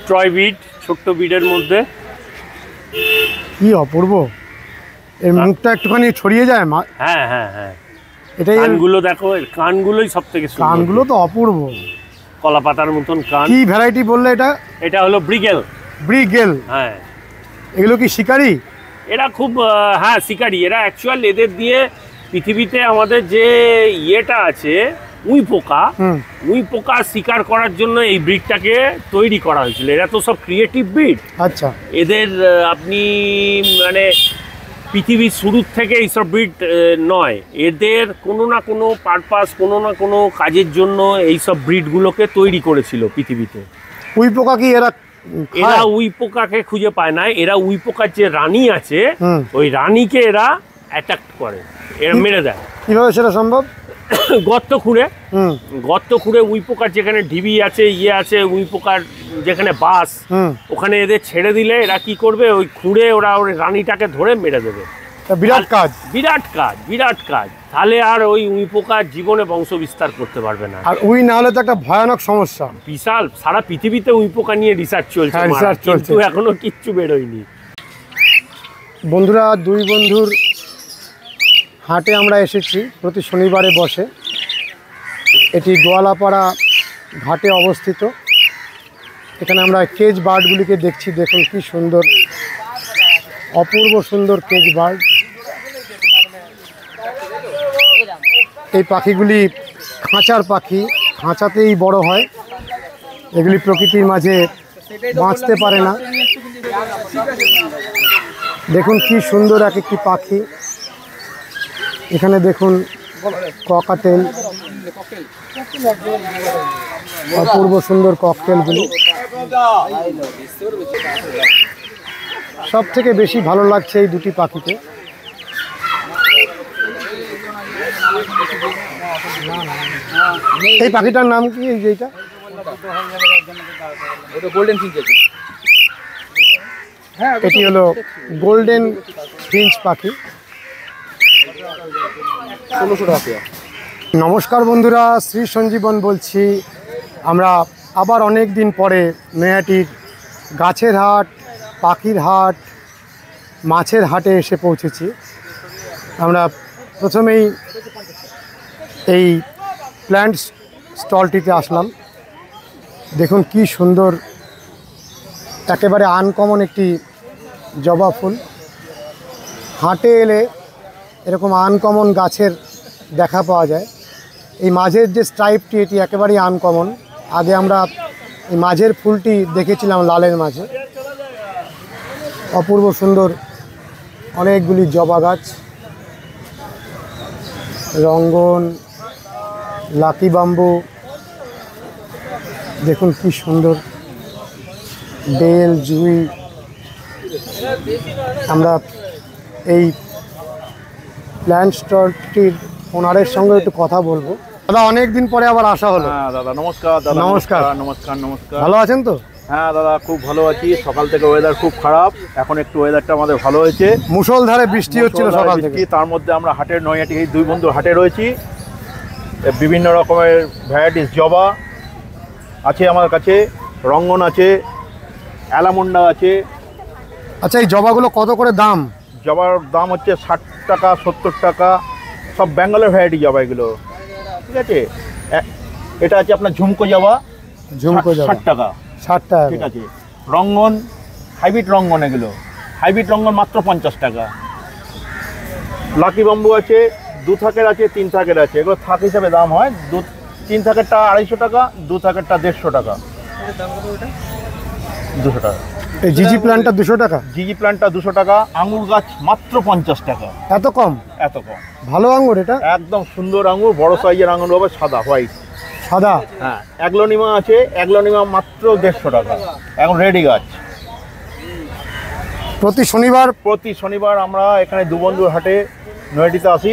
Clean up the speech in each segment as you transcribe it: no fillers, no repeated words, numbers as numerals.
Toy bit, ছোট্ট বিটের মধ্যে। কি অপূর্ব, এর মুখটা একটুখানি ছড়িয়ে যায়। হ্যাঁ হ্যাঁ হ্যাঁ, এটাই কানগুলো দেখো, এর কানগুলোই সব থেকে সুন্দর। কানগুলো তো অপূর্ব, কলা পাতার মতন কান। কি ভ্যারাইটি বললে এটা? এটা হলো ব্রিগেল। ব্রিগেল, হ্যাঁ। এগুলো কি শিকারি? এরা খুব হ্যাঁ শিকারি। এরা অ্যাকচুয়াল এদের দিয়ে পৃথিবীতে আমাদের যে ইয়েটা আছে উই পোকা, উই পোকা শিকার করার জন্য এই ব্রিডটাকে তৈরি করা হয়েছিল। এরা তো সব ক্রিয়েটিভ ব্রিড। আচ্ছা, এদের আপনি মানে পৃথিবীর শুরুর থেকে এইসব ব্রিড নয়, এদের কোনো না কোনো পারপাস, কোনো না কোনো কাজের জন্য এইসব ব্রিডগুলোকে তৈরি করেছিল পৃথিবীতে। উই পোকা কি এরা? এরা উই পোকাকে খুঁজে পায় না, এরা উই পোকার যে রানী আছে ওই রানীকে এরা অ্যাটাক করে, এরা মেরে দেয়। কিভাবে সেটা সম্ভব? গর্ত খুঁড়ে উই পোকার যেখানে ঢিবি আছে, ইয়ে আছে, উই পোকার যেখানে বাস, ওখানে এদের ছেড়ে দিলে এরা কি করবে, ওই খুঁড়ে ওরা ওই রানীটাকে ধরে মেরে দেবে। বিরাট কাজ, বিরাট কাজ, বিরাট কাজ। তাহলে আর ওই উই পোকার জীবনে বংশ বিস্তার করতে পারবে না। আর উই না হলে তো একটা ভয়ানক সমস্যা। বিশাল, সারা পৃথিবীতে উই পোকা নিয়ে রিসার্চ চলছে, কিন্তু এখনো কিচ্ছু বেরোয়নি। বন্ধুরা, দুই বন্ধুর হাটে আমরা এসেছি, প্রতি শনিবারে বসে। এটি দোয়ালাপাড়া ঘাটে অবস্থিত। এখানে আমরা কেজ বার্ডগুলিকে দেখছি। দেখুন কি সুন্দর, অপূর্ব সুন্দর কেজ বার্ড। এই পাখিগুলি খাঁচার পাখি, খাঁচাতেই বড় হয়। এগুলি প্রকৃতির মাঝে বাঁচতে পারে না। দেখুন কি সুন্দর এক একটি পাখি। এখানে দেখুন ককাটেল, অপূর্ব সুন্দর ককটেলগুলি। সব থেকে বেশি ভালো লাগছে এই দুটি পাখিকে। এই পাখিটার নাম কি? এই যেটা এটি হলো গোল্ডেন ফিঞ্চ পাখি। নমস্কার বন্ধুরা, শ্রী সঞ্জীবন বলছি। আমরা আবার অনেক দিন পরে নৈহাটির গাছের হাট, পাখির হাট, মাছের হাটে এসে পৌঁছেছি। আমরা প্রথমেই এই প্ল্যান্ট স্টলটিতে আসলাম। দেখুন কি সুন্দর, একেবারে আনকমন একটি জবা ফুল। হাটে এলে এরকম আনকমন গাছের দেখা পাওয়া যায়। এই মাঝের যে স্ট্রাইপটি, এটি একেবারেই আনকমন। আগে আমরা এই মাঝের ফুলটি দেখেছিলাম লালের মাঝে। অপূর্ব সুন্দর অনেকগুলি জবা গাছ, রঙ্গন, লাকি বাম্বু। দেখুন কি সুন্দর, বেল, জুই। আমরা এই প্ল্যান্ট স্টলটির ওনারের সঙ্গে একটু কথা বলবো। দাদা, অনেক দিন পরে আবার আসা হলো। হ্যাঁ দাদা, নমস্কার। দাদা নমস্কার। নমস্কার। নমস্কার। ভালো আছেন তো? হ্যাঁ দাদা, খুব ভালো আছি। সকাল থেকে ওয়েদার খুব খারাপ, এখন একটু ওয়েদারটা আমাদের ভালো হয়েছে। মুষলধারে বৃষ্টি হচ্ছিল সকাল থেকে। তার মধ্যে আমরা হাটের, নৈহাটি এই দুই বন্ধু হাটে রয়েছি। বিভিন্ন রকমের ভ্যারাইটিস জবা আছে আমার কাছে, রঙ্গন আছে, অ্যালামন্ডা আছে। আচ্ছা, এই জবাগুলো কত করে দাম? জবার দাম হচ্ছে 60 টাকা, 70 টাকা, সব বেঙ্গলের ভ্যারাইটি জবা এগুলো, ঠিক আছে। এটা আছে আপনার ঝুমকো জবা, 60 টাকা। 60 টাকা, ঠিক আছে। রঙ্গন, হাইব্রিড রঙ্গন, এগুলো হাইব্রিড রঙ্গন মাত্র 50 টাকা। লাকি বাম্বু আছে, 2 থাকের আছে, 3 থাকের আছে। এগুলো থাক হিসাবে দাম হয়। 3 থাকেরটা 250 টাকা, 2 থাকেরটা 150 টাকা। 200 টাকা। এই জিজি প্ল্যান্টটা 200 টাকা? জিজি প্ল্যান্টটা 200 টাকা। আঙুর গাছ মাত্র 50 টাকা। এত কম? এত কম। ভালো আঙুর এটা? একদম সুন্দর আঙুর, বড় সাইজের আঙুর হবে, সাদা হোয়াইট। সাদা? হ্যাঁ। অ্যাগ্লোনিমা আছে, অ্যাগ্লোনিমা মাত্র 150 টাকা। এখন রেডি গাছ। প্রতি শনিবার আমরা এখানে দু বন্ধুর হাটে নৈহাটিতে আসি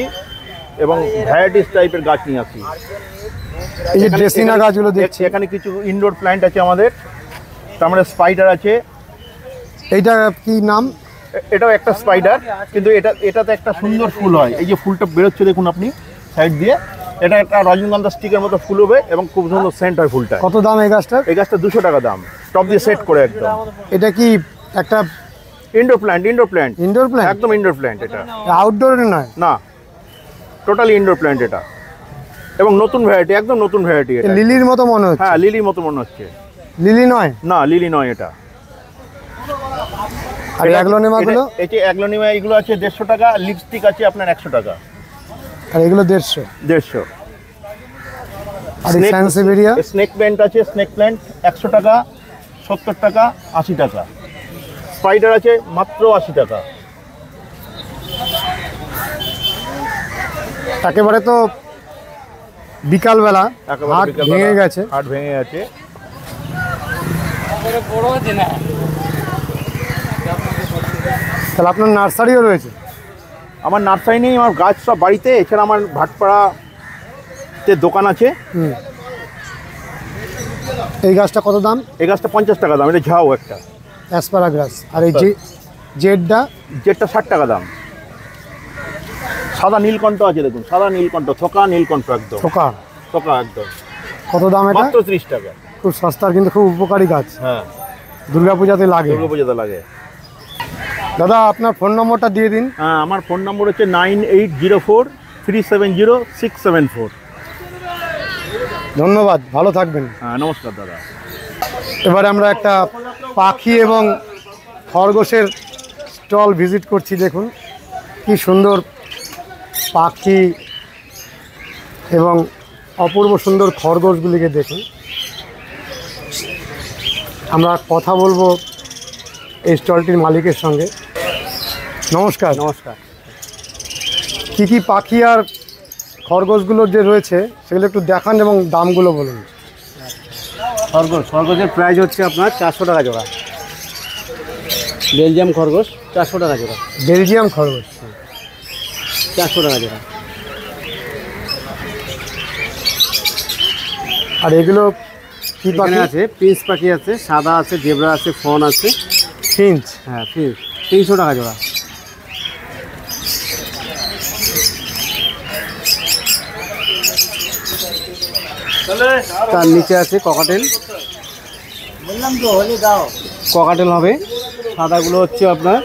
এবং ভ্যারাইটিস টাইপের গাছ নিয়ে আসি। এই যে ড্রেসিনা গাছগুলো দেখছি, এখানে কিছু ইনডোর প্ল্যান্ট আছে আমাদের। তার মানে স্পাইডার আছে। এইটা কি নাম? এটাও একটা স্পাইডার, কিন্তু এটাতে একটা সুন্দর ফুল হয়। এই যে ফুলটা বেরোচ্ছে দেখুন আপনি সাইড দিয়ে, এটা একটা রজনীগন্ধা স্টিকের মতো ফুল হবে এবং খুব সুন্দর সেন্ট হয় ফুলটা। কত দাম এই গাছটার? এই গাছটা 200 টাকা দাম, টপ দিয়ে সেট করে একদম। এটা কি একটা ইনডোর প্ল্যান্ট, ইনডোর প্ল্যান্ট? একদম ইনডোর প্ল্যান্ট এটা, আউটডোরে নয়? না, টোটালি ইনডোর প্ল্যান্ট এটা, এবং নতুন ভ্যারাইটি, একদম নতুন ভ্যারাইটি এটা। লিলির মতো মনে হচ্ছে। হ্যাঁ, লিলির মতো মনে হচ্ছে। লিলি নয়? না, লিলি নয় এটা। আর অ্যাগ্লোনিমাগুলো? এই যে অ্যাগ্লোনিমা এগুলো আছে 150 টাকা, লিপস্টিক আছে আপনার 100 টাকা। আর এগুলো 150? আর স্যানসেভেরিয়া? স্নেক প্ল্যান্ট আছে, স্নেক প্ল্যান্ট 100 টাকা, 70 টাকা, 80 টাকা। স্পাইডার আছে মাত্র 80 টাকা। একেবারে তো বিকালবেলা হাট ভেঙে গেছে। হাট ভেঙে গেছে। তাহলে আপনার নার্সারিও রয়েছে? আমার নার্সারি নেই, আমার গাছ সব বাড়িতে। এছাড়া আমার ভাটপাড়াতে দোকান আছে। এই গাছটা কত দাম? এই গাছটা 50 টাকা দাম, এটা ঝাউ একটা অ্যাসপারাগাস। আর এই জেডটা? 60 টাকা দাম। সাদা নীলকণ্ঠ আছে, দেখুন সাদা নীলকণ্ঠ, থোকা নীলকণ্ঠ একদম, থোকা একদম। কত দাম এটা? মাত্র 30 টাকা। খুব সস্তার, কিন্তু খুব উপকারী গাছ। হ্যাঁ, দুর্গাপূজাতে লাগে। দুর্গাপূজাতে লাগে। দাদা আপনার ফোন নম্বরটা দিয়ে দিন। হ্যাঁ, আমার ফোন নম্বর হচ্ছে 9804370674। ধন্যবাদ, ভালো থাকবেন। হ্যাঁ, নমস্কার দাদা। এবারে আমরা একটা পাখি এবং খরগোশের স্টল ভিজিট করছি। দেখুন কি সুন্দর পাখি এবং অপূর্ব সুন্দর খরগোশগুলিকে দেখুন। আমরা কথা বলবো এই স্টলটির মালিকের সঙ্গে। নমস্কার। নমস্কার। কি কি পাখি আর খরগোশগুলোর যে রয়েছে সেগুলো একটু দেখান এবং দামগুলো বলুন। খরগোশের প্রাইস হচ্ছে আপনার 400 টাকা জোড়া। বেলজিয়াম খরগোশ 400 টাকা জোড়া। বেলজিয়াম খরগোশ 400 টাকা জোড়া। আর এগুলো কি পাখি আছে? পিঞ্চ পাখি আছে, সাদা আছে, জেব্রা আছে, ফন আছে। ফিঞ্চ? হ্যাঁ, ফিঞ্চ 300 টাকা জোড়া। তার নিচে আছে ককাটেল। ককাটেল হবে। সাদাগুলো হচ্ছে আপনার,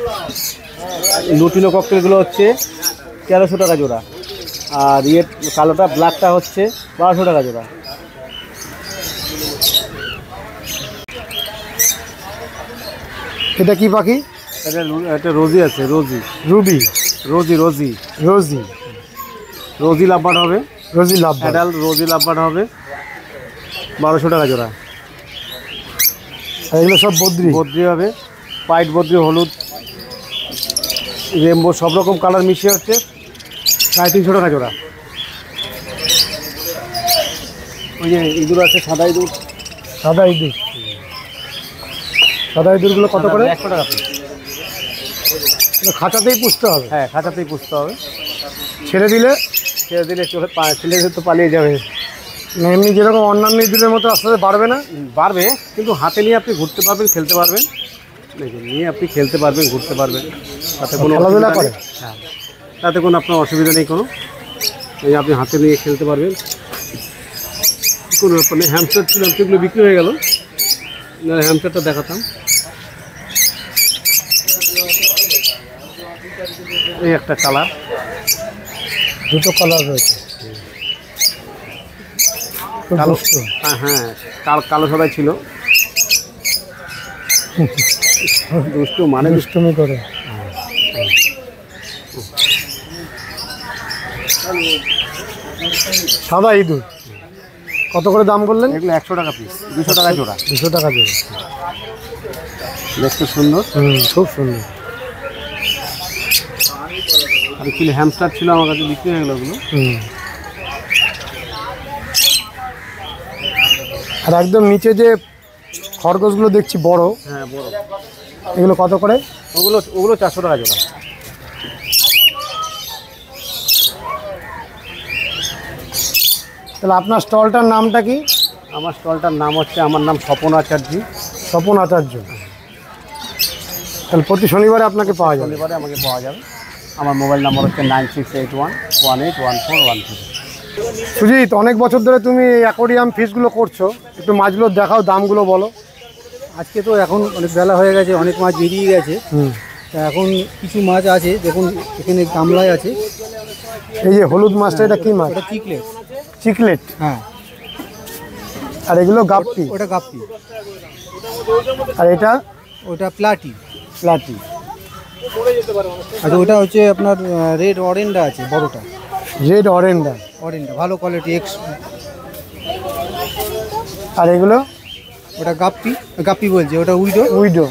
লুটিনো ককটেলগুলো হচ্ছে 1300 টাকা জোড়া। আর কালোটা ব্ল্যাকটা হচ্ছে 1200 টাকা জোড়া। এটা কি পাখি? এটা রোজি আছে, রোজি লাভবার্ড হবে। রোজি লাভবার্ড, অ্যাডাল্ট রোজি লাভবার্ড হবে 1200 টাকা জোড়া। আর এগুলো সব বদ্রি হবে, হোয়াইট বদ্রি, হলুদ, রেমবো, সব রকম কালার মিশিয়ে হচ্ছে 350 টাকা জোড়া। ওই যে ইঁদুর আছে, সাদা ইঁদুরগুলো কত করে? 100 টাকা। খাঁচাতেই পুষতে হবে? হ্যাঁ, খাঁচাতেই পুষতে হবে। ছেড়ে দিলে তো পালিয়ে যাবে। এমনি যেরকম অন্যান্য ইঁদুরের মতো আস্তে আস্তে বাড়বে না? বাড়বে, কিন্তু হাতে নিয়ে আপনি ঘুরতে পারবেন, খেলতে পারবেন। নিয়ে আপনি খেলতে পারবেন, ঘুরতে পারবেন, তাতে কোনো খেলাধুলা করে? হ্যাঁ, তাতে কোনো আপনার অসুবিধা নেই কোনো। এই আপনি হাতে নিয়ে খেলতে পারবেন, কোনো ব্যাপার নেই। হ্যামস্টার ছিল, সেগুলো বিক্রি হয়ে গেল। হ্যামস্টারটা দেখাতাম। এই একটা কালার, দুটো কালার রয়েছে। কালো, হ্যাঁ কালো সাদাই ছিল। দুষ্টু মানে দুষ্টুমি করে। সাদা ইঁদুর কত করে দাম বললেন? এগুলো 100 টাকা পিস, 200 টাকা জোড়া। 200 টাকা জোড়া। দেখতে সুন্দর, খুব সুন্দর। আর কি হ্যামস্টার ছিল আমার কাছে, বিক্রি হয়ে গেল ওগুলো। আর একদম নিচে যে খরগোশগুলো দেখছি বড়, হ্যাঁ বড়, এগুলো কত করে? ওগুলো 400 টাকা জোড়া। তাহলে আপনার স্টলটার নামটা কি? আমার স্টলটার নাম হচ্ছে, আমার নাম স্বপন আচার্য। স্বপন আচার্য। তাহলে প্রতি শনিবারে আপনাকে পাওয়া যাবে? শনিবারে আমাকে পাওয়া যাবে। আমার মোবাইল নাম্বার হচ্ছে 9681181413। সুজিত, অনেক বছর ধরে তুমি অ্যাকোয়ারিয়াম ফিশগুলো করছো, একটু মাছগুলো দেখাও, দামগুলো বলো। আজকে তো এখন অনেক বেলা হয়ে গেছে, অনেক মাছ বেরিয়ে গেছে। তা এখন কিছু মাছ আছে, দেখুন এখানে গামলায় আছে। এই যে হলুদ মাছটা, এটা কি মাছ? ওটা চিকলেট। চিকলেট। হ্যাঁ। আর এগুলো গাপ্পি। ওটা গাপ্পি। আর এটা? ওটা প্লাটি। প্লাটি। আচ্ছা, ওটা হচ্ছে আপনার রেড অরেন্ডা আছে, বড়টা। রেড অরেন্ডা। অরেন্ডা ভালো কোয়ালিটি এক্স। আর এগুলো? ওটা গাপ্পি। গাপ্পি বলছে, ওটা উইডো। উইডো।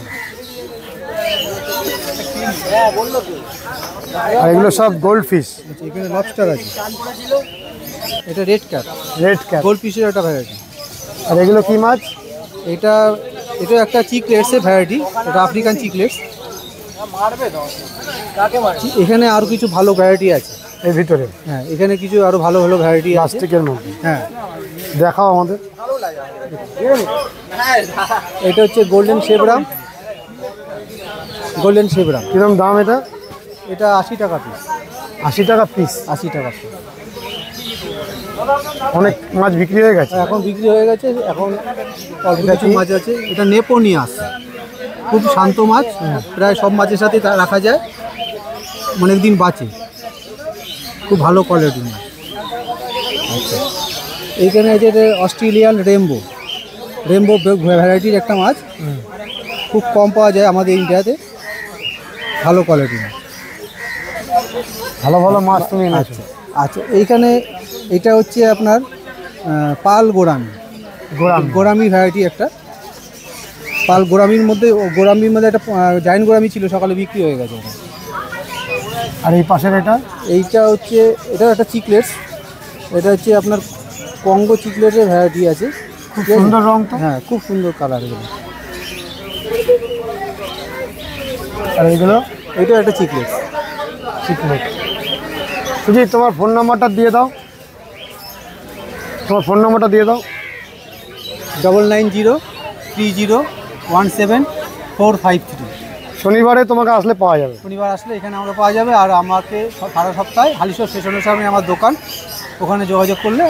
আর এগুলো সব গোল্ড ফিশ। আচ্ছা, এখানে লবস্টার আছে। এটা red cap. Red cap. Gold ফিশের একটা ভ্যারাইটি। আর এগুলো কি মাছ? এটা একটা চিকলেটসের ভ্যারাইটি, এটা আফ্রিকান চিকলেটস। এখানে আরও কিছু ভালো ভ্যারাইটি আছে এর ভিতরে। হ্যাঁ, এখানে কিছু আরও ভালো ভালো ভ্যারাইটি আছে প্লাস্টিকের মধ্যে। হ্যাঁ, দেখাও আমাদের। এটা হচ্ছে গোল্ডেন শেবরাম। গোল্ডেন শেবরাম। কিরকম দাম এটা? এটা 80 টাকা পিস। 80 টাকা পিস। 80 টাকা পিস। অনেক মাছ বিক্রি হয়ে গেছে। এখন বিক্রি হয়ে গেছে, এখন অল্প এটা কিছু কি? মাছ আছে। এটা নেপোনিয়াস, খুব শান্ত মাছ, প্রায় সব মাছের সাথে তা রাখা যায়, অনেক দিন বাঁচে, খুব ভালো কোয়ালিটির মাছ। আচ্ছা, এইখানে আছে এটা অস্ট্রেলিয়ান রেমবো। রেমবো ভ্যারাইটির একটা মাছ, খুব কম পাওয়া যায় আমাদের ইন্ডিয়াতে, ভালো কোয়ালিটির মাছ। ভালো ভালো মাছ তুমি এনেছো। আচ্ছা, এইখানে এটা হচ্ছে আপনার পাল গোরামি। গোরামি ভ্যারাইটি একটা। পাল গোরামির মধ্যে একটা জায়েন্ট গোরামি ছিল, সকালে বিক্রি হয়ে গেছে ওটা। আর এই পাশের এটা? এইটা হচ্ছে, এটা একটা চিকলেটস। এটা হচ্ছে আপনার কঙ্গো চিকলেটের ভ্যারাইটি আছে, খুব সুন্দর রং তো। হ্যাঁ, খুব সুন্দর কালার এগুলো। আর এগুলো? এটা একটা চিকলেটস। চিকলেট। সুজিত, তোমার ফোন নাম্বারটা দিয়ে দাও। তোমার ফোন নাম্বারটা দিয়ে দাও। 9903017453। শনিবারে তোমাকে আসলে পাওয়া যাবে। শনিবার আসলে এখানে আমরা পাওয়া যাবে। আর আমাকে সারা সপ্তাহে হালিশহর স্টেশনের সামনে আমার দোকান, ওখানে যোগাযোগ করলে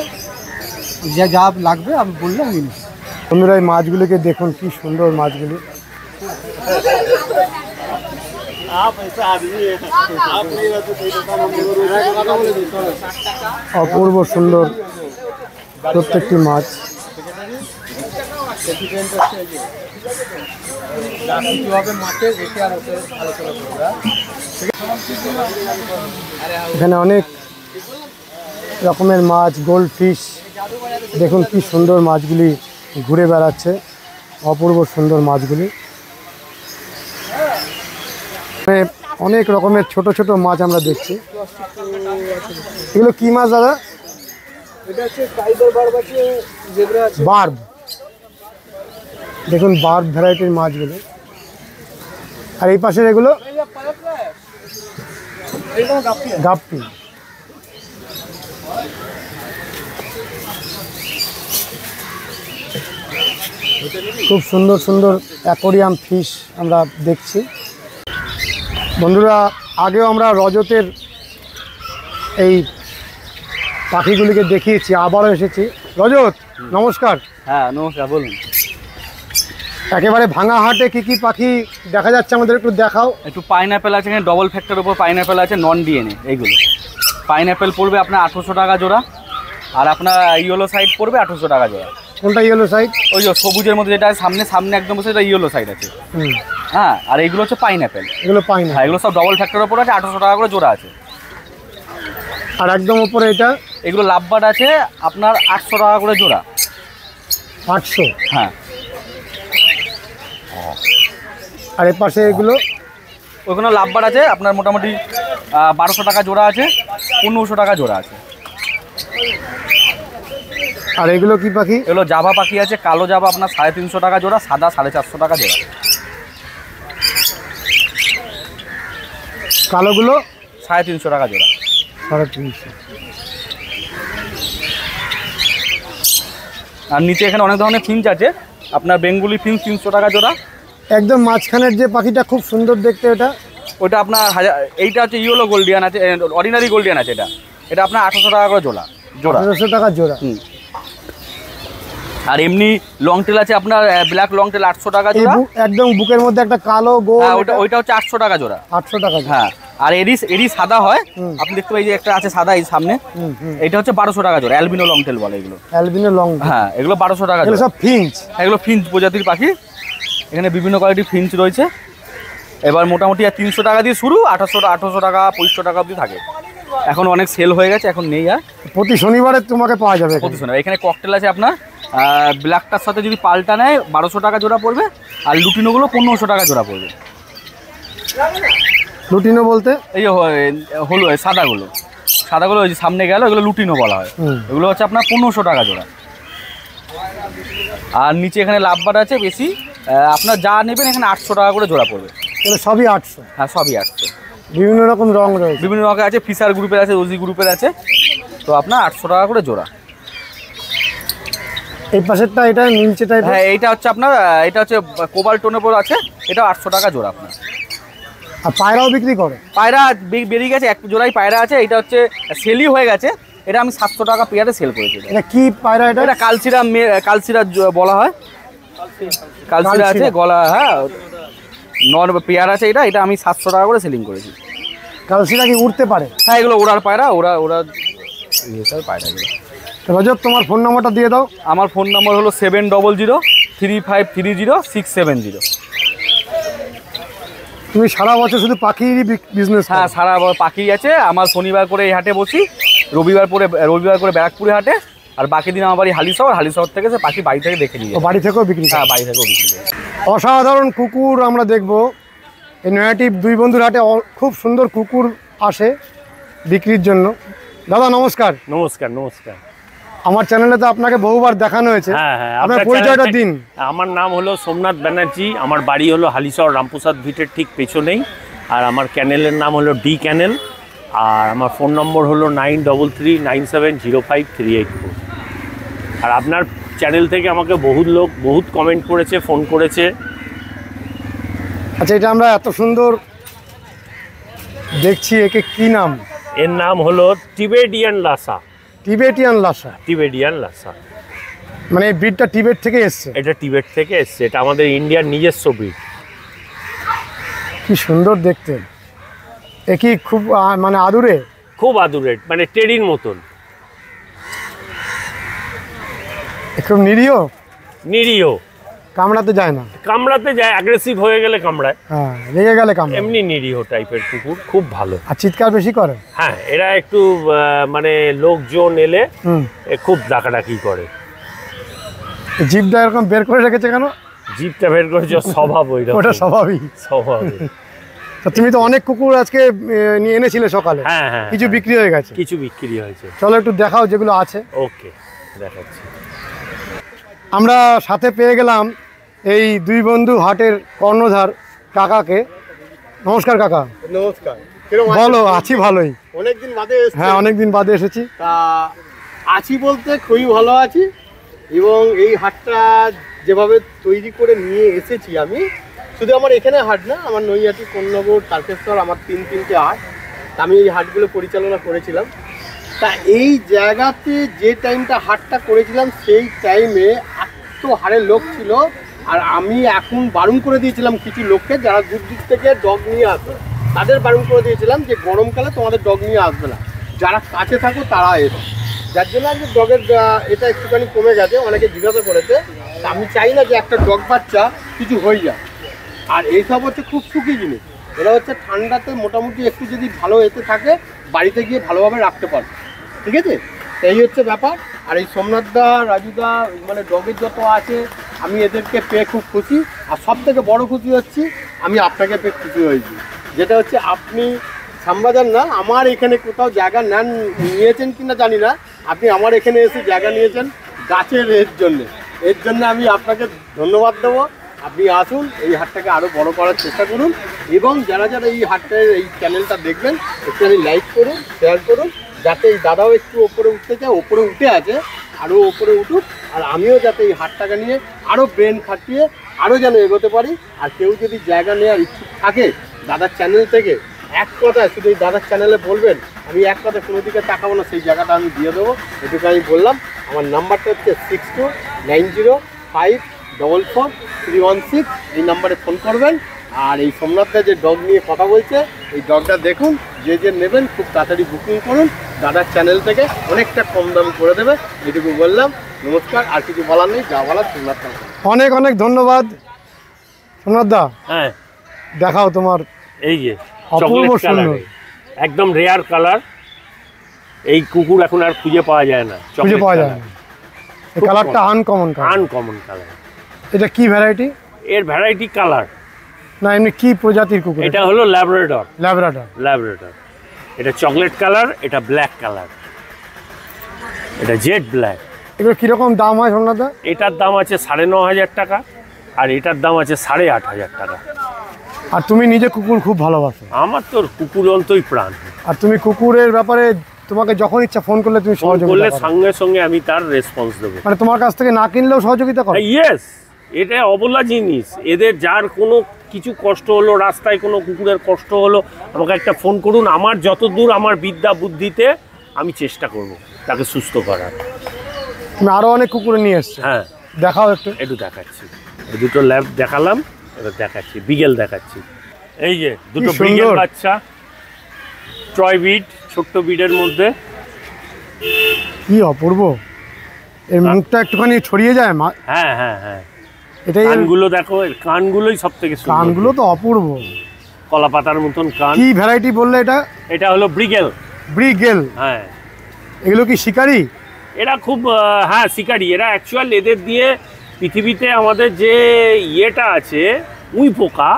যা লাগবে আমি বললে আমি নিই। বন্ধুরা, এই মাছগুলিকে দেখুন, কি সুন্দর মাছগুলি। অপূর্ব সুন্দর প্রত্যেকটি মাছ। এখানে অনেক রকমের মাছ, গোল্ড ফিশ। দেখুন কি সুন্দর মাছগুলি ঘুরে বেড়াচ্ছে, অপূর্ব সুন্দর মাছগুলি। অনেক রকমের ছোট ছোট মাছ আমরা দেখছি। এগুলো কি মাছ দাদা? এটা হচ্ছে টাইগার বার্ব আছে, জেব্রা আছে। বার্ব। দেখুন বার্ব ভ্যারাইটির মাছগুলো। আর এই পাশের এগুলো? গাপ্পি। খুব সুন্দর সুন্দর অ্যাকোয়ারিয়াম ফিশ আমরা দেখছি। বন্ধুরা, আগেও আমরা রজতের এই পাখিগুলিকে দেখিয়েছি, আবারও এসেছি। রজত, নমস্কার। হ্যাঁ, নমস্কার, বলুন। একেবারে ভাঙা হাটে কি কি পাখি দেখা যাচ্ছে আমাদের একটু দেখাও। একটু পাইনঅ্যাপেল আছে, এখানে ডবল ফ্যাক্টরের উপর পাইনঅ্যাপেল আছে, নন ডিএনএ। এইগুলো পাইনঅ্যাপেল পড়বে আপনার 1800 টাকা জোড়া, আর আপনার ইয়েলো সাইড পড়বে 1800 টাকা জোড়া। কোনটা ইয়েলো সাইড? ওই যে সবুজের মধ্যে যেটা সামনে সামনে একদম বসে, এটা ইয়েলো সাইড আছে। হ্যাঁ, আর এইগুলো হচ্ছে পাইনঅ্যাপেল। এগুলো পাই না। হ্যাঁ, এগুলো সব ডবল ফ্যাক্টরের উপর আছে, 1800 টাকা করে জোড়া আছে। আর একদম উপরে এটা? এগুলো লাভবার্ড আছে আপনার 800 টাকা করে জোড়া। 800? হ্যাঁ। আর এর পাশে এগুলো? ওইখানে লাভবার্ড আছে আপনার মোটামুটি 1200 টাকা জোড়া আছে, 1500 টাকা জোড়া আছে। আর এগুলো কি পাখি? এগুলো জাভা পাখি আছে, কালো জাভা আপনার 350 টাকা জোড়া, সাদা 450 টাকা জোড়া। কালোগুলো? 350 টাকা জোড়া। 350। আর নিচে এখানে অনেক ধরনের ফিঞ্চ আছে, আপনার বেঙ্গুলি ফিঞ্চ 300 টাকা জোড়া। একদম মাঝখানের যে পাখিটা খুব সুন্দর দেখতে, এটা? ওইটা আপনার এইটা হচ্ছে ইয়েলো গোল্ডিয়ান আছে, অর্ডিনারি গোল্ডিয়ান আছে। এটা আপনার 800 টাকা করে জোড়া। জোড়া। 1800 টাকা জোড়া। আর এমনি লং টেল আছে আপনার ব্ল্যাক লং টেল 800 টাকা এই জোড়া। একদম বুকের মধ্যে একটা কালো গোল, হ্যাঁ ওইটা হচ্ছে 800 টাকা জোড়া। 800 টাকা জোড়া। হ্যাঁ আর এরি সাদা হয়, আপনি দেখতে পাই যে একটা আছে সাদা এই সামনে, এটা হচ্ছে 1200 টাকা জোড়া, অ্যালবিনো লং টেল বলে এগুলো। অ্যালবিনো লং, হ্যাঁ এগুলো 1200 টাকা এগুলো জোড়া। সব ফিঞ্চ। এগুলো ফিঞ্চ প্রজাতির পাখি, এখানে বিভিন্ন কোয়ালিটির ফিঞ্চ রয়েছে। এবার মোটামুটি 300 টাকা দিয়ে শুরু, 1800 টাকা 2500 টাকা অবধি থাকে। এখন অনেক সেল হয়ে গেছে, এখন নেই আর। প্রতি শনিবারে তোমাকে পাওয়া যাবে প্রতি শনিবার। এখানে ককটেল আছে আপনার ব্ল্যাকটার সাথে যদি পাল্টা নেয় 1200 টাকা জোড়া পড়বে, আর লুটিনোগুলো 1500 টাকা জোড়া পড়বে। লুটিনো বলতে এই যে হলো সাদাগুলো ওই যে সামনে গেল, এগুলো লুটিনো বলা হয়। এগুলো হচ্ছে আপনার 1500 টাকা জোড়া। আর নিচে এখানে লাভবার আছে বেশি, আপনার যা নেবেন এখানে 800 টাকা করে জোড়া পড়বে। এগুলো সবই 800? হ্যাঁ সবই 800। বিভিন্ন রকম রং রয়েছে, বিভিন্ন রকম আছে, ফিশার গ্রুপের আছে, রোজি গ্রুপের আছে, তো আপনার 800 টাকা করে জোড়া। এই পাশেরটা এটা নীলচে টাইপের। হ্যাঁ এইটা হচ্ছে আপনার এটা হচ্ছে কোবাল্ট টোনের উপর আছে, এটা 800 টাকা জোড়া আপনার। আর পায়রাও বিক্রি করে? পায়রা বেরিয়ে গেছে, এক জোড়াই পায়রা আছে, এটা হচ্ছে সেলই হয়ে গেছে, এটা আমি 700 টাকা পেয়ারে সেল করেছি। এটা কি পায়রা? এটা কালচিরা বলা হয়, কালচিরা আছে গলা। হ্যাঁ পেয়ার আছে, এটা আমি 700 টাকা করে সেলিং করেছি। কালচিরা কি উঠতে পারে? হ্যাঁ এগুলো ওড়ার পায়রা, ওরা পায়রা এগুলো। রজত তোমার ফোন নাম্বারটা দিয়ে দাও। আমার ফোন নাম্বার হলো 7003530670। তুমি সারা বছর শুধু পাখিরই বিজনেস? হ্যাঁ সারা পাখি আছে আমার। শনিবার করে এই হাটে বসি, রবিবার করে ব্যারাকপুরে হাটে, আর বাকি দিন আমার বাড়ি হালিশহর থেকে সে পাখি বাড়ি থেকে দেখে নিয়ে। বাড়ি থেকেও বিক্রি? হ্যাঁ বাড়ি থেকেও বিক্রি করে। অসাধারণ কুকুর আমরা দেখব এই নয়াটি দুই বন্ধুর হাটে। খুব সুন্দর কুকুর আসে বিক্রির জন্য। দাদা নমস্কার। নমস্কার। নমস্কার। আমার চ্যানেলে তো আপনাকে বহুবার দেখানো হয়েছে। হ্যাঁ হ্যাঁ, আপনার পরিচয়টা দিন। আমার নাম হলো সোমনাথ ব্যানার্জি, আমার বাড়ি হলো হালিশহর রামপ্রসাদ ভিটের ঠিক পেছনেই, আর আমার চ্যানেলের নাম হলো ডি চ্যানেল, আর আমার ফোন নম্বর হলো 9339705384। আর আপনার চ্যানেল থেকে আমাকে বহুত কমেন্ট করেছে, ফোন করেছে। আচ্ছা, এটা আমরা এত সুন্দর দেখছি, একে কি নাম? এর নাম হলো Tibetan Lhasa. Tibetan Lhasa? Tibetan Lhasa মানে এই ব্রিডটা টিবেট থেকে এসছে? এটা টিবেট থেকে এসছে, এটা আমাদের ইন্ডিয়ার নিজস্ব ব্রিড। কি সুন্দর দেখতে। এ কি খুব মানে আদুরে? খুব আদুরে, মানে টেডির মতন। খুব নিরীহ? নিরীহ, কামড়াতে যায় না? কামড়াতে যায়, অ্যাগ্রেসিভ হয়ে গেলে কামড়ায়, হ্যাঁ রেগে গেলে কামড়ায়। এমনি নিরীহ টাইপের কুকুর, খুব ভালো। আর চিৎকার বেশি করে? হ্যাঁ, এরা একটু মানে লোকজন এলে খুব ডাকাডাকি করে। জিভটা এরকম বের করে রেখেছে কেন? জিভটা বের করেছে, স্বভাব ওইরকম। ওটা স্বাভাবিক স্বভাব। তো তুমি তো অনেক কুকুর আজকে নিয়ে এনেছিলে সকালে। হ্যাঁ হ্যাঁ, কিছু বিক্রি হয়ে গেছে? কিছু বিক্রি হয়েছে। চলো একটু দেখাও যেগুলো আছে। ওকে, দেখাচ্ছি। আমরা সাথে পেয়ে গেলাম এই দুই বন্ধু হাটের কর্ণধার কাকাকে। নমস্কার কাকা। নমস্কার। বলো। আছি ভালোই। অনেকদিন বাদে এসেছি। হ্যাঁ অনেকদিন বাদে এসেছি। তা আছি বলতে খুবই ভালো আছি, এবং এই হাটটা যেভাবে তৈরি করে নিয়ে এসেছি আমি, শুধু আমার এখানে হাট না, আমার নৈহাটি, কোন্নগর, তারকেশ্বর, আমার তিনটে হাট, আমি এই হাটগুলো পরিচালনা করেছিলাম। তা এই জায়গাতে যে টাইমটা হাটটা করেছিলাম সেই টাইমে এত হারে লোক ছিল, আর আমি এখন বারণ করে দিয়েছিলাম কিছু লোককে যারা দূর দিক থেকে ডগ নিয়ে আসবে, তাদের বারণ করে দিয়েছিলাম যে গরমকালে তোমাদের ডগ নিয়ে আসবে না, যারা কাছে থাকো তারা এসো। যার জন্য আজকে ডগের এটা একটুখানি কমে গেছে, অনেকে জিজ্ঞাসা করেছে। আমি চাই না যে একটা ডগ বাচ্চা কিছু হয়ে যায়, আর এইসব হচ্ছে খুব সুখী জিনিস। এরা হচ্ছে ঠান্ডাতে মোটামুটি একটু যদি ভালো এতে থাকে, বাড়িতে গিয়ে ভালোভাবে রাখতে পারবে। ঠিক আছে, এই হচ্ছে ব্যাপার। আর এই সোমনাথদা, রাজুদা, মানে ডগের যত আছে, আমি এদেরকে পেয়ে খুব খুশি। আর সব থেকে বড় খুশি হচ্ছি আমি আপনাকে পেয়ে খুশি হয়েছি, যেটা হচ্ছে আপনি শ্যামবাজার না, আমার এখানে কোথাও জায়গা নিয়েছেন কিনা জানি না, আপনি আমার এখানে এসে জায়গা নিয়েছেন গাছের এর জন্য আমি আপনাকে ধন্যবাদ দেবো। আপনি আসুন, এই হাটটাকে আরও বড় করার চেষ্টা করুন, এবং যারা যারা এই হাটটার এই চ্যানেলটা দেখবেন একটুখানি লাইক করুন, শেয়ার করুন, যাতে এই দাদাও একটু ওপরে উঠতে চায়, ওপরে উঠে আছে, আরও ওপরে উঠুক, আর আমিও যাতে এই হাটটাকে নিয়ে আরও ব্রেন খাটিয়ে আরও যেন এগোতে পারি। আর কেউ যদি জায়গা নেওয়ার ইচ্ছুক থাকে দাদার চ্যানেল থেকে, এক কথায় শুধু এই দাদার চ্যানেলে বলবেন আমি এক কথা কোনো দিকে তাকাবো না, সেই জায়গাটা আমি দিয়ে দেবো, এটুকু আমি বললাম। আমার নাম্বারটা হচ্ছে 6290544316, এই নাম্বারে ফোন করবেন। আর এই সোমনাথদা যে ডগ নিয়ে কথা বলছে, এই ডগটা দেখুন, যে নেবেন খুব তাড়াতাড়ি বুকিং করুন, দাদার চ্যানেল থেকে অনেকটা কম দাম করে দেবে, এটুকু বললাম। নমস্কার, আর কিছু বলার নেই, যা বলার সোমনাথদা। অনেক অনেক ধন্যবাদ সোমনাথদা। হ্যাঁ, দেখাও তোমার এই যে অপূর্ব চকলেট কালার, সুন্দর। একদম রেয়ার কালার। এই কুকুর এখন আর খুঁজে পাওয়া যায় না, খুঁজে পাওয়া যায় না। এই খুব কালারটা কম। Uncommon colour. Uncommon colour. এটা কি ভ্যারাইটি? এর ভ্যারাইটি কালার না এমনি কি প্রজাতির কুকুর? এটা হলো ল্যাব্রাডর। ল্যাব্রাডর। ল্যাব্রাডর, এটা চকলেট কালার, এটা ব্ল্যাক কালার, এটা জেড ব্ল্যাক। এগুলো কিরকম দাম হয় সোমনাথদা? এটার দাম আছে 9,500 টাকা, আর এটার দাম আছে 8,500 টাকা। আর তুমি নিজে কুকুর খুব ভালোবাসো। আমার তো কুকুর অন্তই প্রাণ। আর তুমি কুকুরের ব্যাপারে তোমাকে যখন ইচ্ছা ফোন করলে তুমি ফোন করলে সহযোগিতা করো। সঙ্গে সঙ্গে আমি তার রেসপন্স দেবো। মানে তোমার কাছ থেকে না কিনলেও সহযোগিতা করো? ইয়েস, এটা অবলা জিনিস। এদের যার কোনো কিছু কষ্ট হলো, রাস্তায় কোনো কুকুরের কষ্ট হলো, আমাকে একটা ফোন করুন। আমার যতদূর আমার বিদ্যা বুদ্ধিতে আমি চেষ্টা করব তাকে সুস্থ করার। তুমি আরো অনেক কুকুর নিয়ে এসছো। হ্যাঁ, দেখাও একটু। একটু দেখাচ্ছি। এই দুটো ল্যাব দেখালাম, এবার দেখাচ্ছি বিগেল দেখাচ্ছি। এই যে দুটো সুন্দর। বিগেল বাচ্চা, ট্রয় বিড, ছোট্ট বিডের মধ্যে। কি অপূর্ব! এর মুখটা একটুখানি ছড়িয়ে যায় মা। হ্যাঁ হ্যাঁ হ্যাঁ, এটাই এর কানগুলো দেখো, এর কানগুলোই সব থেকে সুন্দর। কানগুলো তো অপূর্ব। কলা পাতার মতন কান। কি ভ্যারাইটি বললে এটা? এটা হলো ব্রিগেল। ব্রিগেল। হ্যাঁ, এগুলো কি শিকারি? এরা খুব হ্যাঁ শিকারি। এরা অ্যাকচুয়াল এদের দিয়ে পৃথিবীতে আমাদের যে ইয়েটা আছে, উই পোকা,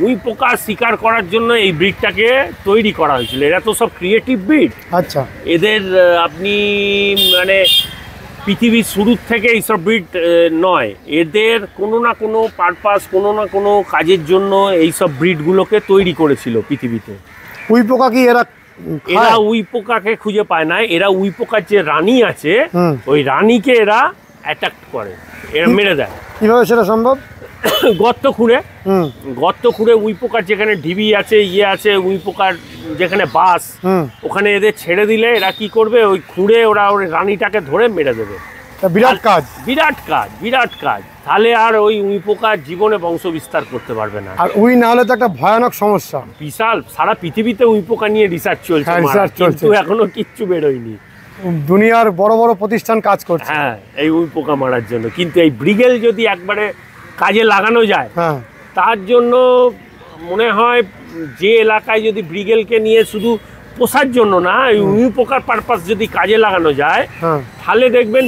উই পোকা শিকার করার জন্য এই ব্রিডটাকে তৈরি করা হয়েছিল। এরা তো সব ক্রিয়েটিভ ব্রিড। আচ্ছা। এদের আপনি মানে পৃথিবীর শুরুর থেকে এইসব ব্রিড নয়, এদের কোনো না কোনো পারপাস, কোনো না কোনো কাজের জন্য এইসব ব্রিডগুলোকে তৈরি করেছিল পৃথিবীতে। উই পোকা কি এরা এরা উই পোকাকে খুঁজে পায় না, এরা উই পোকার যে রানী আছে হুম। ওই রানীকে এরা অ্যাটাক করে, এরা মেরে দেয়। কিভাবে সেটা সম্ভব? গর্ত খুঁড়ে, হুম গর্ত খুঁড়ে উই পোকার যেখানে ঢিবি আছে, ইয়ে আছে, উই পোকার যেখানে বাস, হুম। ওখানে এদের ছেড়ে দিলে এরা কি করবে, ওই খুঁড়ে ওরা ওই রানীটাকে ধরে মেরে দেবে। তা বিরাট কাজ। বিরাট কাজ, বিরাট কাজ। তাহলে আর ওই উই পোকার জীবনে বংশ বিস্তার করতে পারবে না। আর উই না হলে তো একটা ভয়ানক সমস্যা। বিশাল, সারা পৃথিবীতে উই পোকা নিয়ে রিসার্চ চলছে, হ্যাঁ, research চলছে। কিন্তু এখনো কিচ্ছু বেরোয়নি। দুনিয়ার বড় বড় প্রতিষ্ঠান কাজ করছে। হ্যাঁ, এই উই পোকা মারার জন্য। কিন্তু এই ব্রিগেল যদি একবারে কাজে লাগানো যায়, হ্যাঁ। তার জন্য মনে হয় যে এলাকায় যদি ব্রিগেলকে নিয়ে শুধু পোষার জন্য না, এই উই পোকার পারপাস যদি কাজে লাগানো যায়, হ্যাঁ। তাহলে দেখবেন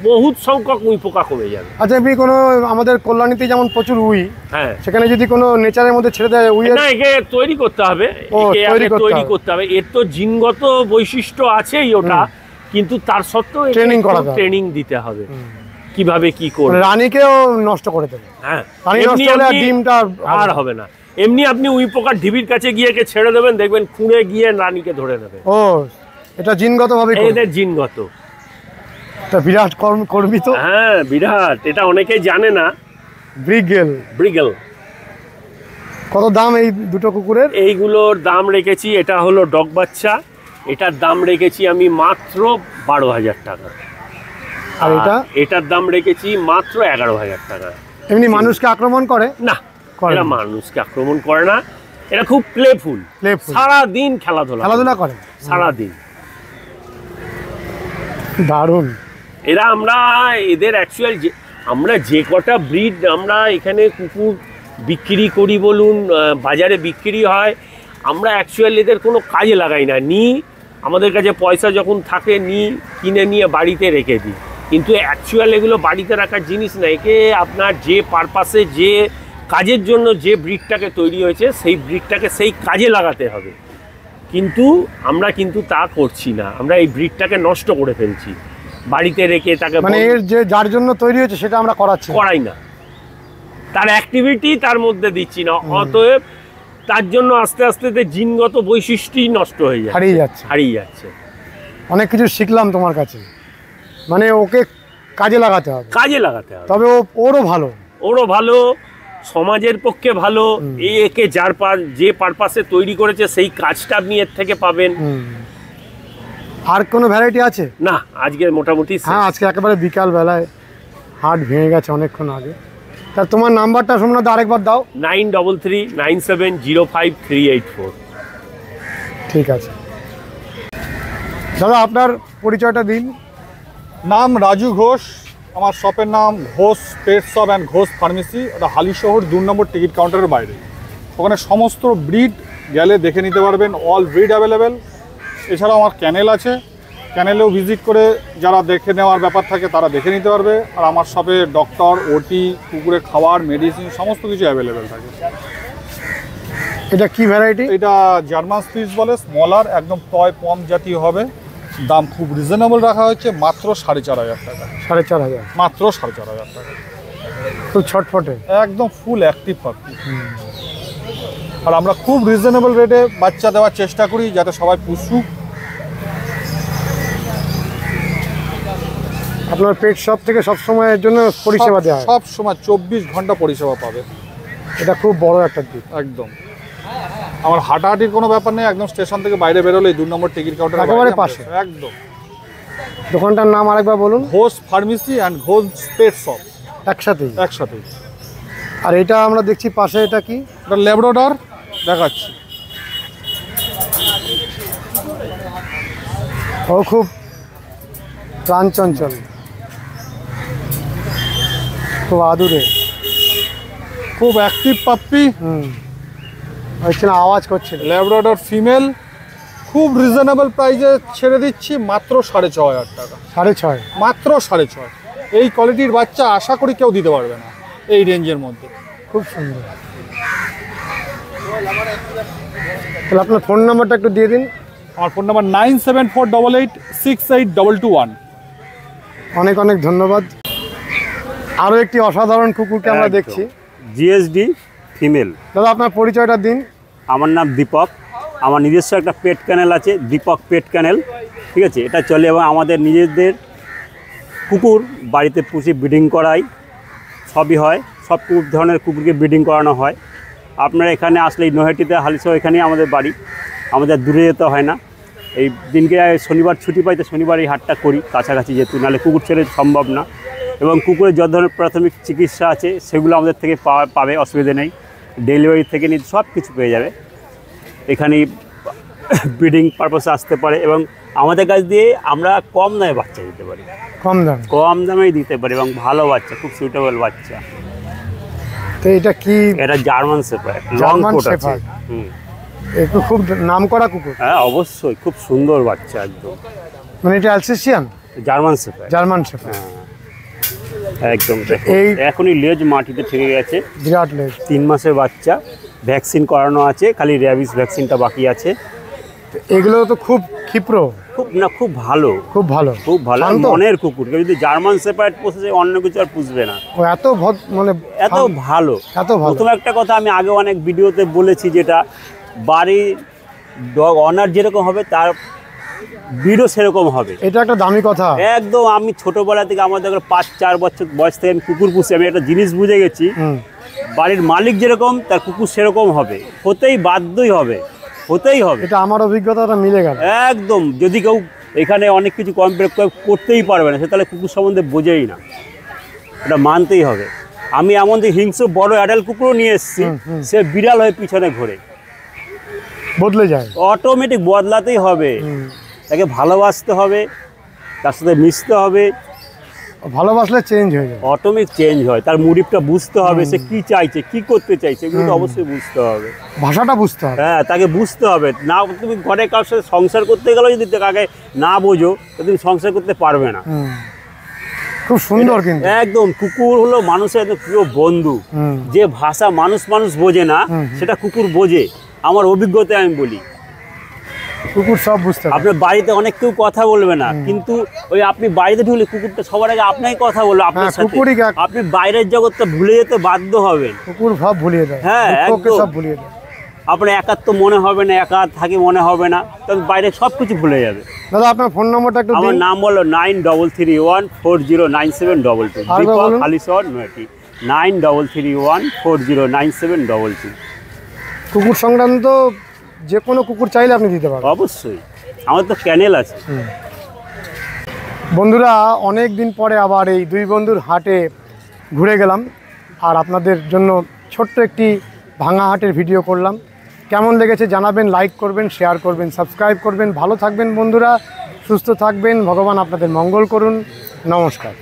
বহুত সংখ্যক উই পোকা কমে যাবে। আচ্ছা, এমনি কোনো আমাদের কল্যাণীতে যেমন প্রচুর উই, হ্যাঁ, সেখানে যদি কোনো নেচারের মধ্যে ছেড়ে দেয় উই, না একে তৈরি করতে হবে, ও, একে তৈরি আগে করতে তৈরি হবে। করতে হবে। এর তো জিনগত বৈশিষ্ট্য আছেই ওটা, কিন্তু তার সত্ত্বেও Training করাতে হবে। ট্রেনিং দিতে হবে কিভাবে কি করবে। রানীকেও নষ্ট করে দেবে। হ্যাঁ, রানী নষ্ট এমনি হলে আর আপনি- ডিমটা আর হবে না। এমনি আপনি উই পোকার ঢিবির কাছে গিয়ে একে ছেড়ে দেবেন, দেখবেন খুঁড়ে গিয়ে রানীকে ধরে নেবে। ও, এটা জিনগতভাবে এদের জিনগত। এটা বিরাট কর্মী তো। হ্যাঁ, বিরাট। এটা অনেকেই জানে না। ব্রিগেল। ব্রিগেল। কত দাম এই দুটো কুকুরের? এইগুলোর দাম রেখেছি, এটা হলো ডগ বাচ্চা, এটার দাম রেখেছি আমি মাত্র 12,000 টাকা। আর এটা? এটার দাম রেখেছি মাত্র 11,000 টাকা। এমনি মানুষকে আক্রমণ করে না, করে এরা না। মানুষকে আক্রমণ করে না, এরা খুব প্লেফুল। Playful। সারাদিন খেলাধুলা করে সারাদিন। দারুণ। এরা আমরা এদের অ্যাকচুয়াল আমরা যে কটা ব্রিড আমরা এখানে কুকুর বিক্রি করি বলুন, বাজারে বিক্রি হয়, আমরা অ্যাকচুয়াল এদের কোনো কাজে লাগাই না। আমাদের কাছে পয়সা যখন থাকে কিনে নিয়ে বাড়িতে রেখে দিই, কিন্তু অ্যাকচুয়াল এগুলো বাড়িতে রাখার জিনিস না। একে আপনার যে পারপাসে, যে কাজের জন্য যে ব্রিডটাকে তৈরি হয়েছে, সেই ব্রিডটাকে সেই কাজে লাগাতে হবে। কিন্তু আমরা কিন্তু তা করছি না, আমরা এই ব্রিডটাকে নষ্ট করে ফেলছি বাড়িতে রেখে। তাকে মানে এর যে যার জন্য তৈরি হয়েছে সেটা আমরা করাই না, তার অ্যাক্টিভিটি তার মধ্যে দিচ্ছি না। অতএব তার জন্য আস্তে আস্তে জিনগত বৈশিষ্ট্যই নষ্ট হয়ে যায়, হারিয়ে যাচ্ছে। অনেক কিছু শিখলাম তোমার কাছে। মানে ওকে কাজে লাগাতে হবে, কাজে লাগাতে হবে, তবে ওরও ভালো। সমাজের পক্ষে ভালো, একে যে পারপাসে তৈরি করেছে সেই কাজটা আপনি এর থেকে পাবেন। আর কোনো ভ্যারাইটি আছে? না, আজকে মোটামুটি শেষ। হ্যাঁ, আজকে একেবারে বিকাল বেলায় হাট ভেঙে গেছে অনেকক্ষণ আগে। তা তোমার নাম্বারটা সোমনাথ আরেকবার দাও। 9339705384। ঠিক আছে দাদা, আপনার পরিচয়টা দিন। নাম রাজু ঘোষ, আমার শপের নাম Ghosh pet shop and Ghosh pharmacy. ওটা হালিশহর 2 নম্বর টিকিট কাউন্টারের বাইরে। ওখানে সমস্ত ব্রিড গেলে দেখে নিতে পারবেন, অল ব্রিড অ্যাভেলেবেল। এছাড়াও আমার ক্যানেল আছে, ক্যানেলেও ভিজিট করে যারা দেখে নেওয়ার ব্যাপার থাকে তারা দেখে নিতে পারবে। আর আমার শপে ডক্টর, ওটি, কুকুরের খাবার, মেডিসিন সমস্ত কিছু অ্যাভেলেবেল থাকে। এটা কি ভ্যারাইটি? এটা জার্মান স্পিচ বলে, স্মলার, একদম টয় পম জাতীয় হবে। দাম খুব রিজনেবল রাখা হচ্ছে, মাত্র 4,500 টাকা। 4,500? মাত্র 4,500 টাকা। খুব ছটফটে, একদম ফুল অ্যাক্টিভ পাখি। আর আমরা খুব রিজনেবল রেটে বাচ্চা দেওয়ার চেষ্টা করি যাতে সবাই পুষুক। আপনার পেট শপ থেকে সবসময়ের জন্য পরিষেবা দেওয়া হয়? সব সময় 24 ঘন্টা পরিষেবা পাবে। এটা খুব বড় একটা দিক। একদম আমার হাঁটাহাঁটির কোনো ব্যাপার নেই, একদম স্টেশন থেকে বাইরে বেরোলে 2 নম্বর টিকিট কাউন্টার একেবারে পাশে। একদম। দোকানটার নাম আরেকবার বলুন। Ghosh pharmacy and Ghosh pet shop, একসাথেই? একসাথেই। আর এটা আমরা দেখছি পাশে, এটা কি? এটা ল্যাব্রাডর দেখাচ্ছি। ও খুব প্রাণচঞ্চল, খুব আদুরে, খুব অ্যাক্টিভ পাপ্পি। হচ্ছে না, আওয়াজ করছিল। ল্যাব্রাডর ফিমেল, খুব রিজনেবল প্রাইসে ছেড়ে দিচ্ছি, মাত্র 6,500 টাকা। 6,500? মাত্র 6,500। এই কোয়ালিটির বাচ্চা আশা করি কেউ দিতে পারবে না এই রেঞ্জের মধ্যে। খুব সুন্দর। তাহলে আপনার ফোন নাম্বারটা একটু দিয়ে দিন। আমার ফোন নাম্বার 9748868221। অনেক অনেক ধন্যবাদ। আরও একটি অসাধারণ কুকুরকে আমরা দেখছি। GSD female. দাদা, আপনার পরিচয়টা দিন। আমার নাম দীপক, আমার নিজস্ব একটা পেট ক্যানেল আছে, দীপক পেট ক্যানেল। ঠিক আছে, এটা চলে এবং আমাদের নিজেদের কুকুর বাড়িতে পুষে ব্রিডিং করাই, সবই হয়। সব ধরনের কুকুরকে ব্রিডিং করানো হয়। আপনারা এখানে আসলে এই নৈহাটিতে হালিশহর এখানেই আমাদের বাড়ি, আমাদের দূরে যেতে হয় না। এই দিনকে শনিবার ছুটি পাইতে শনিবার এই হাটটা করি কাছাকাছি, যেহেতু নাহলে কুকুর ছেড়ে সম্ভব না। এবং কুকুরের যত ধরনের প্রাথমিক চিকিৎসা আছে সেগুলো আমাদের থেকে পাবে, অসুবিধে নেই। ডেলিভারি থেকে নিয়ে সব কিছু পেয়ে যাবে। এখানেই ব্রিডিং পারপাসে আসতে পারে এবং আমাদের কাছ দিয়ে আমরা কম দামে বাচ্চা দিতে পারি। কম দামেই দিতে পারি এবং ভালো বাচ্চা, খুব সুইটেবল বাচ্চা। তো এটা কি? এটা জার্মান শেফার্ড, লং কোট আছে। একটু খুব নামকরা কুকুর। হ্যাঁ অবশ্যই, খুব সুন্দর বাচ্চা একদম। মানে এটা Alsatian? German shepherd. German shepherd, একদম। এই এখনই লেজ মাটিতে ঠেকে গেছে, বিরাট লেজ। 3 মাসের বাচ্চা, ভ্যাকসিন করানো আছে, খালি র্যাবিস ভ্যাকসিনটা বাকি আছে। এগুলো তো খুব ক্ষিপ্র। খুব ভালো, খুব ভালো, খুব ভালো মনের কুকুর। কেউ যদি জার্মান শেফার্ড পুষে অন্য কিছু আর পুষবে না। ও এত মানে এত ভালো, এত ভালো। প্রথম একটা কথা আমি আগে অনেক ভিডিওতে বলেছি, যেটা বাড়ির ডগ অনার যেরকম হবে তার ব্রিডও সেরকম হবে। এটা একটা দামি কথা একদম। আমি ছোটবেলা থেকে আমাদের 5-4 বছর বয়স থেকে আমি কুকুর পুষি, আমি একটা জিনিস বুঝে গেছি, বাড়ির মালিক যেরকম তার কুকুর সেরকম হবে, হতেই বাধ্যই হবে, হতেই হবে। এটা আমার অভিজ্ঞতাটা মিলে গেল একদম। যদি কেউ এখানে অনেক কিছু কম্পেয়ার করতেই পারবে না, সে তাহলে কুকুর সম্বন্ধে বোঝেই না, এটা মানতেই হবে। আমি এমন যে হিংস্র বড় অ্যাডাল্ট কুকুরও নিয়ে এসেছি, সে বিড়াল হয়ে পিছনে ঘোরে, বদলে যায়, অটোমেটিক বদলাতেই হবে। তাকে ভালোবাসতে হবে, তার সাথে মিশতে হবে, ভালোবাসলে চেঞ্জ হয়ে যায়, অটোমেটিক চেঞ্জ হয়। তার মুডিপটা বুঝতে হবে, সে কি চাইছে, কি করতে চাইছে, এগুলো তো অবশ্যই বুঝতে হবে, ভাষাটা বুঝতে হবে। হ্যাঁ, তাকে বুঝতে হবে। না, তুমি ঘরে কারোর সাথে সংসার করতে গেলেও যদি তাকে না বোঝো তো তুমি সংসার করতে পারবে না। খুব সুন্দর। কিন্তু একদম কুকুর হলো মানুষের একদম প্রিয় বন্ধু। যে ভাষা মানুষ বোঝে না সেটা কুকুর বোঝে, আমার অভিজ্ঞতায় আমি বলি। কুকুর সব বুঝতে পারে। আপনার বাড়িতে অনেক কেউ কথা বলবে না, কিন্তু ওই আপনি বাড়িতে ঢুকলে কুকুরটা সবার আগে আপনাকে কথা বলবে, আপনার সাথে। আপনি বাইরের জগৎটা ভুলে যেতে বাধ্য হবেন। কুকুর ভাব ভুলিয়ে দেয়। হ্যাঁ, সব ভুলিয়ে দেয়। আপনার একাত্ম মনে হবে না, একা থাকি মনে হবে না, তখন বাইরে সব কিছু ভুলে যাবে। দাদা, আপনার ফোন নম্বরটা একটু দিন। আমার নাম হলো 9331409722, দীপক, হালিশহর, নৈহাটি। 9331409733। কুকুর সংক্রান্ত যে কোনো কুকুর চাইলে আপনি দিতে পারবেন? অবশ্যই, আমাদের তো ক্যানেল আছে। বন্ধুরা, অনেক দিন পরে আবার এই দুই বন্ধুর হাটে ঘুরে গেলাম, আর আপনাদের জন্য ছোট্ট একটি ভাঙা হাটের ভিডিও করলাম। কেমন লেগেছে জানাবেন, লাইক করবেন, শেয়ার করবেন, সাবস্ক্রাইব করবেন। ভালো থাকবেন বন্ধুরা, সুস্থ থাকবেন, ভগবান আপনাদের মঙ্গল করুন। নমস্কার।